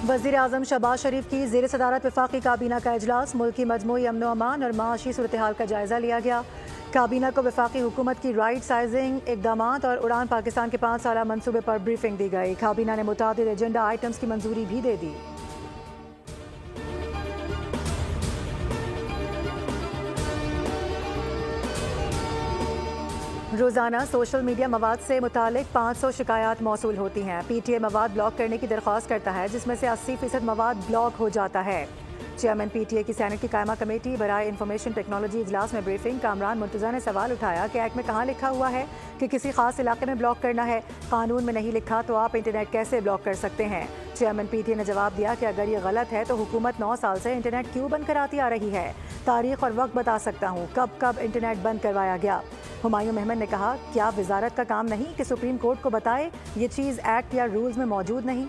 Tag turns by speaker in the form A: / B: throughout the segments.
A: वज़ीर आज़म शहबाज शरीफ की ज़ेर सदारत वफाकी काबीना का इजलास, मुल्की मजमूई अमन अमान और माशी सूरत हाल का जायज़ा लिया गया। काबीना को वफाकी हुकूमत की राइट साइजिंग इकदामात और उड़ान पाकिस्तान के 5 साला मनसूबे पर ब्रीफिंग दी गई। काबीना ने मुतादिद एजेंडा आइटम्स की मंजूरी भी दे दी। रोज़ाना सोशल मीडिया मवाद से मुतालिक 500 शिकायत मौसूल होती हैं। PTA मवाद ब्लॉक करने की दरख्वास्त करता है, जिसमें से 80% मवाद ब्लॉक हो जाता है। चेयरमैन PTA की सैनेट की कायमा कमेटी बराए इंफॉर्मेशन टेक्नोलॉजी इजलास में ब्रीफिंग। कामरान मुर्तज़ा ने सवाल उठाया कि एक्ट में कहाँ लिखा हुआ है कि किसी खास इलाके में ब्लॉक करना है। कानून में नहीं लिखा तो आप इंटरनेट कैसे ब्लॉक कर सकते हैं। चेयरमैन PTA ने जवाब दिया कि अगर ये गलत है तो हुकूमत 9 साल से इंटरनेट क्यों बंद कराती आ रही है। तारीख और वक्त बता सकता हूँ कब कब इंटरनेट बंद करवाया गया। हुमायूं मेहमद ने कहा, क्या वजारत का काम नहीं कि सुप्रीम कोर्ट को बताए ये चीज़ एक्ट या रूल्स में मौजूद नहीं।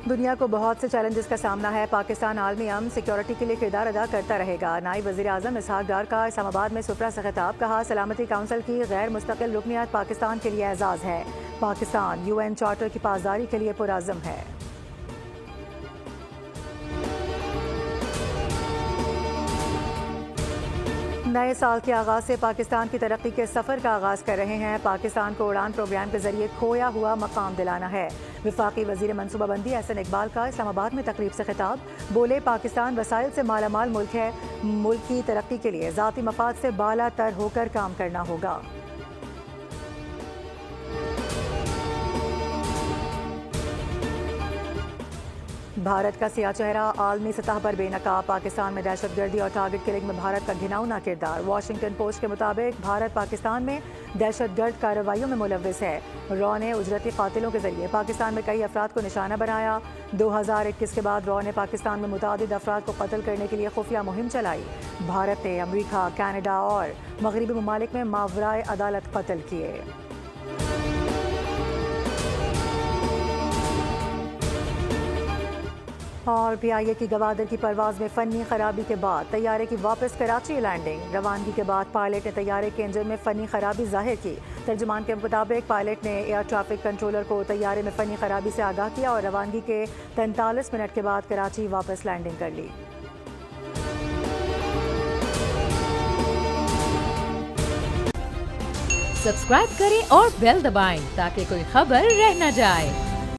A: दुनिया को बहुत से चैलेंजेस का सामना है। पाकिस्तान आलमी अमन सिक्योरिटी के लिए किरदार अदा करता रहेगा। नायब वज़ीर आज़म इसहाक डार का इस्लामाबाद में सुपरा से खिताब। कहा, सलामती काउंसिल की गैर मुस्तकिल रुकनियत पाकिस्तान के लिए एजाज़ है। पाकिस्तान UN चार्टर की पासदारी के लिए पुरअज़्म है। नए साल के आगाज़ से पाकिस्तान की तरक्की के सफ़र का आगाज़ कर रहे हैं। पाकिस्तान को उड़ान प्रोग्राम के जरिए खोया हुआ मकाम दिलाना है। वफाकी वज़ीर मनसूबाबंदी एहसन इकबाल का इस्लामाबाद में तकरीब से खिताब। बोले, पाकिस्तान वसाइल से मालामाल मुल्क है। मुल्क की तरक्की के लिए ज़ाती मफाद से बाला तर होकर काम करना होगा। भारत का सिया चेहरा आलमी सतह पर बेनकाब। पाकिस्तान में दहशतगर्दी और टारगेट किलिंग में भारत का घिनौना किरदार। वाशिंगटन पोस्ट के मुताबिक भारत पाकिस्तान में दहशतगर्द कार्रवाइयों में मुलव्विस है। रॉ ने उजरती कातिलों के जरिए पाकिस्तान में कई अफराद को निशाना बनाया। 2021 के बाद रॉ ने पाकिस्तान में मुतादिद अफराद को कत्ल करने के लिए खुफिया मुहिम चलाई। भारत ने अमरीका, कैनेडा और मगरबी ममालिक में मावराए अदालत कत्ल किए। और PIA की गवादर की परवाज में फनी खराबी के बाद तैयारे की वापस कराची लैंडिंग। रवानगी के बाद पायलट ने तैयारे के इंजन में फनी खराबी जाहिर की। तर्जुमान के मुताबिक पायलट ने एयर ट्रैफिक कंट्रोलर को तैयारे में फनी खराबी से आगाह किया और रवानगी के 43 मिनट के बाद कराची वापस लैंडिंग कर ली।
B: सब्सक्राइब करें और बेल दबाएं ताकि कोई खबर रह न जाए।